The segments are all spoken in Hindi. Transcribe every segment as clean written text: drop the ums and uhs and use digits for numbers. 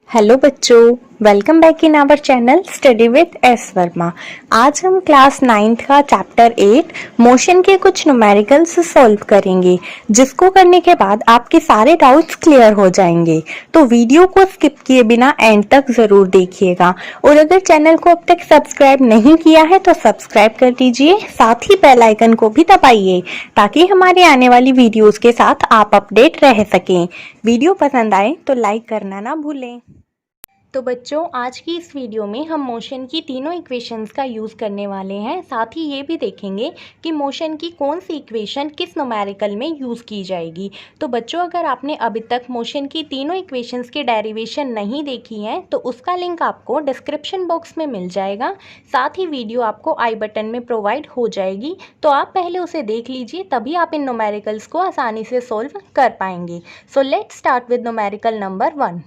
हेलो बच्चों, welcome back in our channel study with S Verma. आज हम क्लास 9th का चैप्टर 8 मोशन के कुछ न्यूमेरिकल्स सॉल्व करेंगे, जिसको करने के बाद आपके सारे डाउट्स क्लियर हो जाएंगे। तो वीडियो को स्किप किए बिना एंड तक जरूर देखिएगा और अगर चैनल को अब तक सब्सक्राइब नहीं किया है तो सब्सक्राइब कर दीजिए, साथ ही बेल आइकन को भी दबाइए ताकि हमारे आने वाली वीडियोस के साथ आप अपडेट रह सकें। वीडियो पसंद आए तो लाइक करना ना भूलें। तो बच्चों, आज की इस वीडियो में हम मोशन की तीनों इक्वेशंस का यूज़ करने वाले हैं। साथ ही ये भी देखेंगे कि मोशन की कौन सी इक्वेशन किस न्यूमेरिकल में यूज़ की जाएगी। तो बच्चों, अगर आपने अभी तक मोशन की तीनों इक्वेशंस की डेरिवेशन नहीं देखी है तो उसका लिंक आपको डिस्क्रिप्शन बॉक्स में मिल जाएगा। साथ ही वीडियो आपको आई बटन में प्रोवाइड हो जाएगी, तो आप पहले उसे देख लीजिए, तभी आप इन न्यूमेरिकल्स को आसानी से सोल्व कर पाएंगे। So let's start with numerical number 1।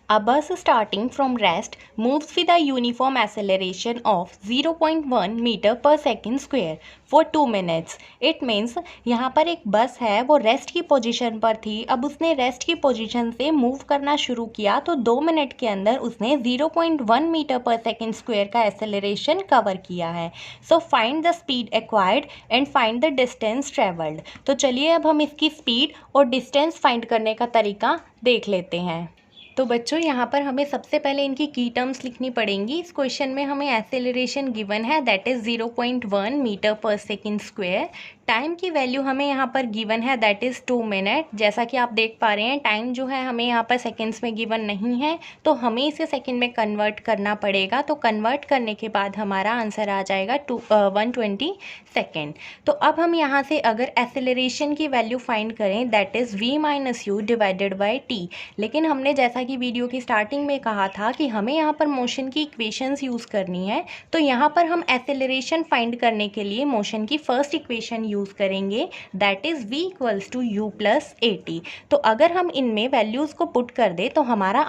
A bus starting from rest moves with a uniform acceleration of 0.1 meter per second square for 2 minutes. It means यहाँ पर एक बस है, वो रेस्ट की पोजीशन पर थी। अब उसने रेस्ट की पोजीशन से मूव करना शुरू किया तो 2 मिनट के अंदर उसने 0.1 मीटर पर सेकेंड स्क्वायर का एक्सेलरेशन कवर किया है। So find the speed acquired and find the distance travelled. तो चलिए अब हम इसकी स्पीड और डिस्टेंस फाइंड करने का तरीका देख लेते हैं। तो बच्चों, यहाँ पर हमें सबसे पहले इनकी की टर्म्स लिखनी पड़ेंगी। इस क्वेश्चन में हमें एक्सेलरेशन गिवन है, that is 0.1 metre per second square. Time की वैल्यू हमें यहाँ पर गिवन है, दैट इज़ 2 मिनट। जैसा कि आप देख पा रहे हैं, टाइम जो है हमें यहाँ पर सेकेंड्स में गिवन नहीं है, तो हमें इसे सेकेंड में कन्वर्ट करना पड़ेगा। तो कन्वर्ट करने के बाद हमारा आंसर आ जाएगा 120 सेकेंड। तो अब हम यहाँ से अगर एक्सेलरेशन की वैल्यू फाइंड करें, that is v minus you divided by T. लेकिन हमने जैसा कि वीडियो की स्टार्टिंग में कहा था कि हमें यहाँ पर मोशन की इक्वेशंस यूज़ करनी है, तो यहाँ पर हम एक्सेलरेशन फाइंड करने के लिए मोशन की फर्स्ट इक्वेशन यूज़ करेंगे, that is v equals to u plus a t. तो अगर हम इनमें वैल्यूज़ को पुट कर दें तो हमारा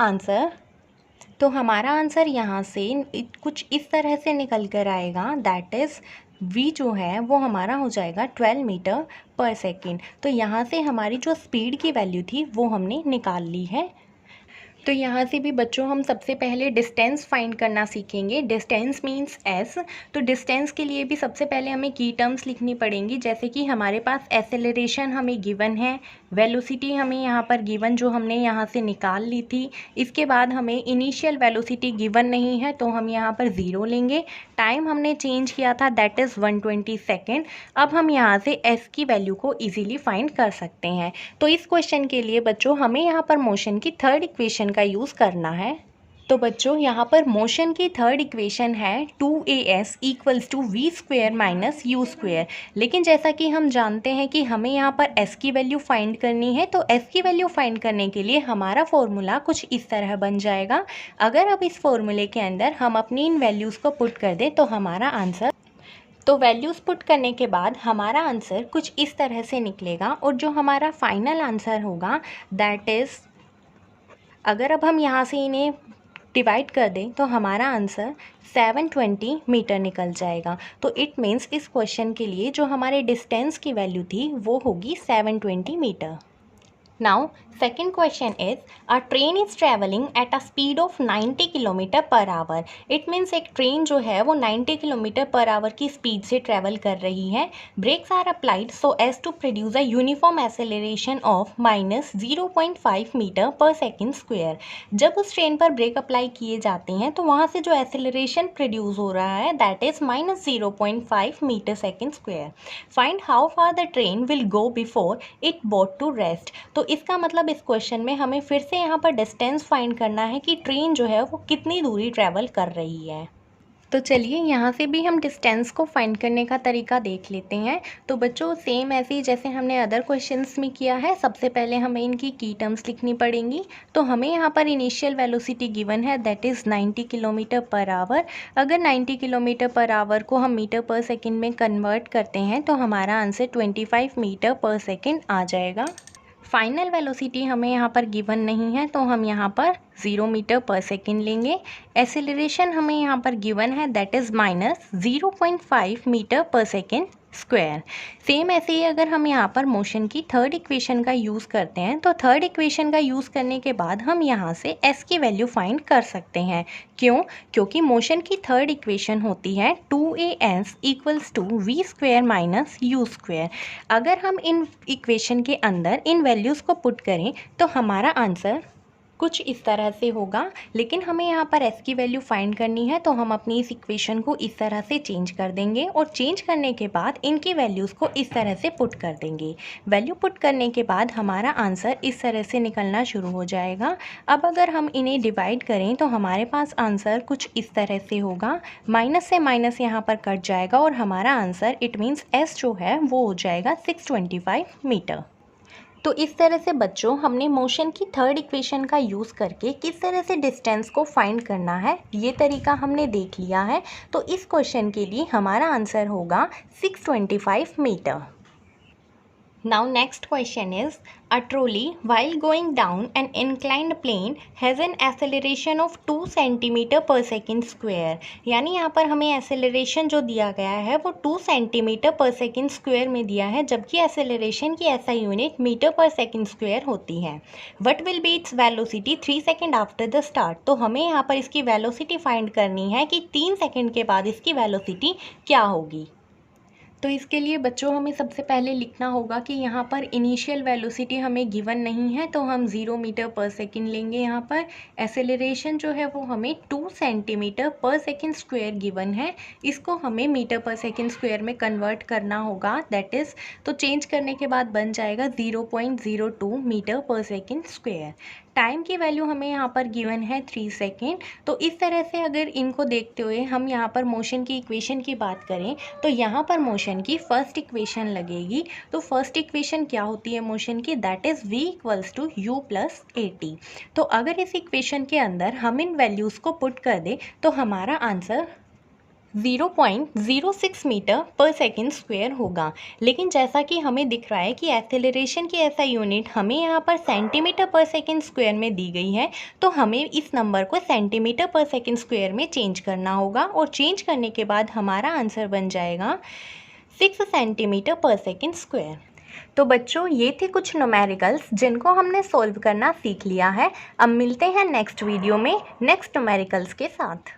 आंसर यहाँ से कुछ इस तरह से निकल कर आएगा, दैट इज़ v जो है वो हमारा हो जाएगा 12 मीटर पर सेकेंड। तो यहाँ से हमारी जो स्पीड की वैल्यू थी वो हमने निकाल ली है। तो यहाँ से भी बच्चों हम सबसे पहले डिस्टेंस फाइंड करना सीखेंगे। Distance means S. तो डिस्टेंस के लिए भी सबसे पहले हमें की टर्म्स लिखनी पड़ेंगी, जैसे कि हमारे पास एक्सेलरेशन हमें गिवन है, वेलोसिटी हमें यहाँ पर गिवन जो हमने यहाँ से निकाल ली थी। इसके बाद हमें इनिशियल वेलोसिटी गिवन नहीं है, तो हम यहाँ पर 0 लेंगे। टाइम हमने चेंज किया था, दैट इज़ 120 सेकेंड। अब हम यहाँ से एस की वैल्यू को ईजिली फाइंड कर सकते हैं। तो इस क्वेश्चन के लिए बच्चों हमें यहाँ पर मोशन की थर्ड इक्वेशन का यूज़ करना है। तो बच्चों, यहाँ पर मोशन की थर्ड इक्वेशन है 2as equals to v square minus u square. लेकिन जैसा कि हम जानते हैं कि हमें यहाँ पर s की वैल्यू फाइंड करनी है, तो s की वैल्यू फाइंड करने के लिए हमारा फॉर्मूला कुछ इस तरह बन जाएगा। अगर अब इस फॉर्मूले के अंदर हम अपनी इन वैल्यूज़ को पुट कर दें तो वैल्यूज़ पुट करने के बाद हमारा आंसर कुछ इस तरह से निकलेगा। और जो हमारा फाइनल आंसर होगा, दैट इज़, अगर अब हम यहाँ से इन्हें डिवाइड कर दें तो हमारा आंसर 720 मीटर निकल जाएगा। तो इट मीन्स इस क्वेश्चन के लिए जो हमारे डिस्टेंस की वैल्यू थी वो होगी 720 metre. Now, second question is, a train is traveling at a speed of 90 kilometre per hour. It means एक ट्रेन जो है वो 90 किलोमीटर पर आवर की स्पीड से ट्रैवल कर रही है। Brakes are applied so as to produce a uniform acceleration of minus 0.5 metre per second square. जब उस ट्रेन पर ब्रेक अप्लाई किए जाते हैं तो वहाँ से जो एक्सेलरेशन प्रोड्यूस हो रहा है, that is minus 0.5 metre second square. Find how far the train will go before it boat to rest. तो इसका मतलब इस क्वेश्चन में हमें फिर से यहाँ पर डिस्टेंस फाइंड करना है कि ट्रेन जो है वो कितनी दूरी ट्रैवल कर रही है। तो चलिए यहाँ से भी हम डिस्टेंस को फाइंड करने का तरीका देख लेते हैं। तो बच्चों, सेम ऐसे ही जैसे हमने अदर क्वेश्चंस में किया है, सबसे पहले हमें इनकी की टर्म्स लिखनी पड़ेंगी। तो हमें यहाँ पर इनिशियल वेलोसिटी गिवन है, that is 90 kilometre per hour. अगर 90 किलोमीटर पर आवर को हम मीटर पर सेकेंड में कन्वर्ट करते हैं तो हमारा आंसर 25 मीटर पर सेकेंड आ जाएगा। फाइनल वेलोसिटी हमें यहाँ पर गिवन नहीं है, तो हम यहाँ पर 0 मीटर पर सेकेंड लेंगे। एक्सेलरेशन हमें यहाँ पर गिवन है, that is minus 0.5 metre per second square. Same ऐसे ही अगर हम यहाँ पर मोशन की थर्ड इक्वेशन का यूज़ करते हैं तो थर्ड इक्वेशन का यूज़ करने के बाद हम यहाँ से s की वैल्यू फाइंड कर सकते हैं। क्यों? क्योंकि मोशन की थर्ड इक्वेशन होती है 2as equals to v square minus u square. अगर हम इन इक्वेशन के अंदर इन वैल्यूज़ को पुट करें तो हमारा आंसर कुछ इस तरह से होगा, लेकिन हमें यहाँ पर s की वैल्यू फाइंड करनी है तो हम अपनी इस इक्वेशन को इस तरह से चेंज कर देंगे और चेंज करने के बाद इनकी वैल्यूज़ को इस तरह से पुट कर देंगे। वैल्यू पुट करने के बाद हमारा आंसर इस तरह से निकलना शुरू हो जाएगा। अब अगर हम इन्हें डिवाइड करें तो हमारे पास आंसर कुछ इस तरह से होगा। माइनस से माइनस यहाँ पर कट जाएगा और हमारा आंसर इट मीन्स s जो है वो हो जाएगा 625 मीटर। तो इस तरह से बच्चों हमने मोशन की थर्ड इक्वेशन का यूज़ करके किस तरह से डिस्टेंस को फाइंड करना है ये तरीका हमने देख लिया है। तो इस क्वेश्चन के लिए हमारा आंसर होगा 625 metre. Now next question is, a trolley while going down an inclined plane has an acceleration of 2 centimeter per second square। यानी यहाँ पर हमें एक्सेलरेशन जो दिया गया है वो 2 सेंटीमीटर पर सेकंड स्क्वायर में दिया है, जबकि एक्सेलरेशन की ऐसा यूनिट मीटर पर सेकंड स्क्वायर होती है। What will be its velocity 3 second after the start. तो हमें यहाँ पर इसकी वेलोसिटी फाइंड करनी है कि 3 सेकेंड के बाद इसकी वेलोसिटी क्या होगी। तो इसके लिए बच्चों हमें सबसे पहले लिखना होगा कि यहाँ पर इनिशियल वेलोसिटी हमें गिवन नहीं है तो हम 0 मीटर पर सेकंड लेंगे। यहाँ पर एक्सेलरेशन जो है वो हमें 2 सेंटीमीटर पर सेकंड स्क्वायर गिवन है, इसको हमें मीटर पर सेकंड स्क्वायर में कन्वर्ट करना होगा। दैट इज़ तो चेंज करने के बाद बन जाएगा 0.02 मीटर पर सेकंड स्क्वायर। टाइम की वैल्यू हमें यहाँ पर गिवन है 3 सेकेंड। तो इस तरह से अगर इनको देखते हुए हम यहाँ पर मोशन की इक्वेशन की बात करें तो यहाँ पर मोशन की फर्स्ट इक्वेशन लगेगी। तो फर्स्ट इक्वेशन क्या होती है मोशन की? That is v equals to u plus at। तो अगर इस इक्वेशन के अंदर हम इन वैल्यूज़ को पुट कर दें तो हमारा आंसर 0.06 मीटर पर सेकंड स्क्वायर होगा। लेकिन जैसा कि हमें दिख रहा है कि एक्सेलरेशन की ऐसा यूनिट हमें यहाँ पर सेंटीमीटर पर सेकंड स्क्वायर में दी गई है, तो हमें इस नंबर को सेंटीमीटर पर सेकंड स्क्वायर में चेंज करना होगा और चेंज करने के बाद हमारा आंसर बन जाएगा 6 सेंटीमीटर पर सेकंड स्क्वायर। तो बच्चों ये थे कुछ न्यूमेरिकल्स जिनको हमने सॉल्व करना सीख लिया है। अब मिलते हैं नेक्स्ट वीडियो में नेक्स्ट न्यूमेरिकल्स के साथ।